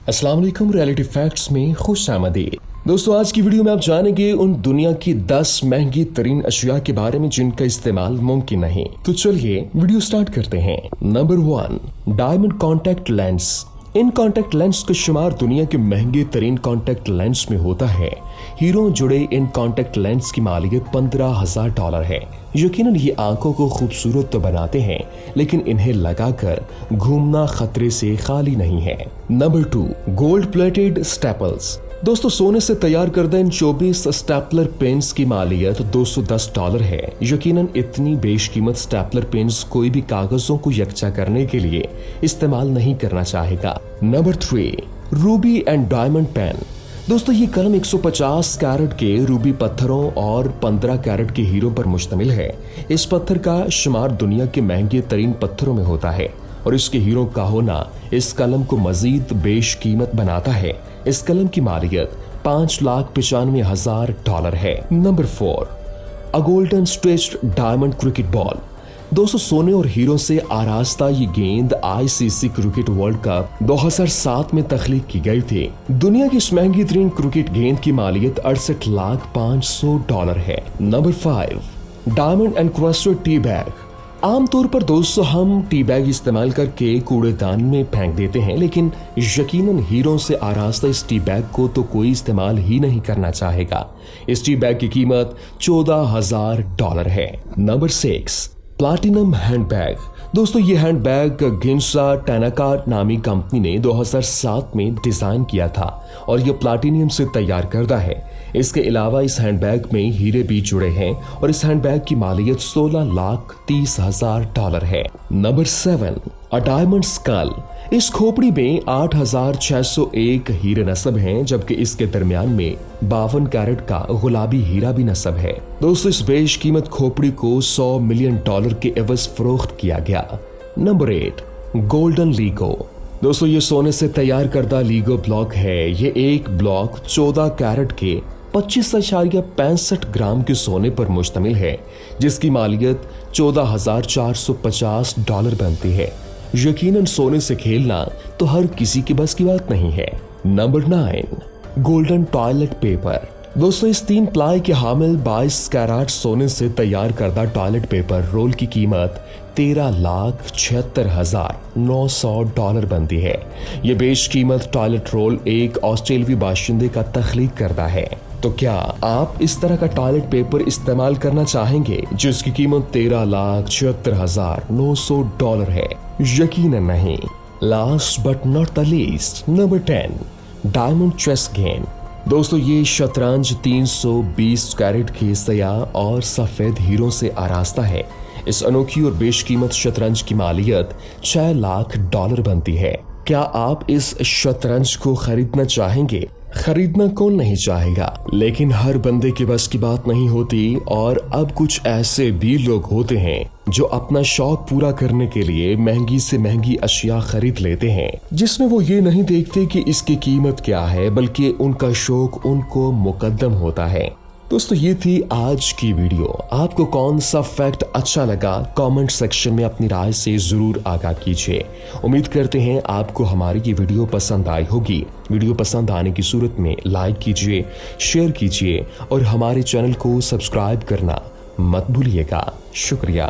अस्सलाम वालेकुम, reality facts में खुश आमदीद। दोस्तों, आज की वीडियो में आप जानेंगे उन दुनिया की 10 महंगी तरीन अशिया के बारे में जिनका इस्तेमाल मुमकिन नहीं। तो चलिए वीडियो स्टार्ट करते हैं। Number 1, diamond contact lens. In contact lens का शुमार दुनिया के महंगे तरीन कॉन्टैक्ट लेंस में होता है। हीरो जुड़े इन कॉन्टैक्ट लेंस की मालियत $15,000 है। यकीनन ये आंखों को खूबसूरत तो बनाते हैं, लेकिन इन्हें लगाकर घूमना खतरे से खाली नहीं है। Number 2, gold plated staples. दोस्तों, सोने से तैयार करदा इन 24 स्टेपलर पेन्स की मालियत $210 है। यकीनन इतनी बेशकीमत स्टेपलर पेन्स कोई भी कागजों को यकजा करने के लिए इस्तेमाल नहीं करना चाहेगा। Number 3, ruby and diamond pen. दोस्तों, ये कलम 150 कैरेट के रूबी पत्थरों और 15 कैरेट के हीरो पर मुश्तमिल है। इस पत्थर का शुमार दुनिया के महंगे तरीन पत्थरों में होता है और इसके हीरो का होना इस कलम को मजीद बेशकीमत बनाता है। इस कलम की मालियत $5,95,000 है। नंबर 4, अ golden stretched diamond cricket ball. दोस्तों, सोने और हीरो से आरास्ता ये गेंद ICC क्रिकेट वर्ल्ड कप 2007 में तख्लीक की गई थी। दुनिया की इस महंगी तरीन क्रिकेट गेंद की मालियत $68,500 है। Number 5, diamond encrusted tea bag. आमतौर पर दोस्तों हम टी बैग इस्तेमाल करके कूड़ेदान में फेंक देते हैं, लेकिन यकीनन हीरो से आरास्ता इस टी बैग को तो कोई इस्तेमाल ही नहीं करना चाहेगा। इस टी बैग की कीमत $14,000 है। Number 6, platinum handbag. दोस्तों, ये हैंडबैग गिंसा टैनाका नामी कंपनी ने 2007 में डिजाइन किया था और यह प्लैटिनियम से तैयार करदा है। इसके अलावा इस हैंडबैग में हीरे भी जुड़े हैं और इस हैंडबैग की मालियत $16,30,000 है। Number 7, a diamond skull. इस खोपड़ी में 8,601 हीरे नस्ब हैं, जबकि इसके दरमियान में 52 कैरेट का गुलाबी हीरा भी नस्ब है। दोस्तों, इस बेशकीमत खोपड़ी को $100 मिलियन के एवज फरोख्त किया गया। Number 8, golden LIGO. दोस्तों, ये सोने से तैयार करदा लीगो ब्लॉक है। ये एक ब्लॉक 14 कैरेट के 25.65 ग्राम के सोने पर मुश्तमिल है, जिसकी मालियत $14,450 बनती है। यकीनन सोने से खेलना तो हर किसी के बस की बात नहीं है। Number 9, golden toilet paper. दोस्तों, इस 3 प्लाई के हामिल 22 कैरेट सोने से तैयार करदा टॉयलेट पेपर रोल की कीमत $13,76,900 बनती है। ये बेशकीमत टॉयलेट रोल एक ऑस्ट्रेलियाई बाशिंदे का तख्लीक करदा है। तो क्या आप इस तरह का टॉयलेट पेपर इस्तेमाल करना चाहेंगे जिसकी कीमत $13,76,900 है? यकीनन नहीं। Last but not the least, number 10, diamond chess game. दोस्तों, ये शतरंज 320 कैरेट के सयाह और सफेद हीरो से आरास्ता है। इस अनोखी और बेशकीमत शतरंज की मालियत $6,00,000 बनती है। क्या आप इस शतरंज को खरीदना चाहेंगे? खरीदना कौन नहीं चाहेगा, लेकिन हर बंदे के बस की बात नहीं होती। और अब कुछ ऐसे भी लोग होते हैं जो अपना शौक पूरा करने के लिए महंगी से महंगी अशिया खरीद लेते हैं, जिसमें वो ये नहीं देखते कि इसकी कीमत क्या है, बल्कि उनका शौक उनको मुकद्दम होता है। दोस्तों, ये थी आज की वीडियो। आपको कौन सा फैक्ट अच्छा लगा कमेंट सेक्शन में अपनी राय से जरूर आगाह कीजिए। उम्मीद करते हैं आपको हमारी ये वीडियो पसंद आई होगी। वीडियो पसंद आने की सूरत में लाइक कीजिए, शेयर कीजिए और हमारे चैनल को सब्सक्राइब करना मत भूलिएगा। शुक्रिया।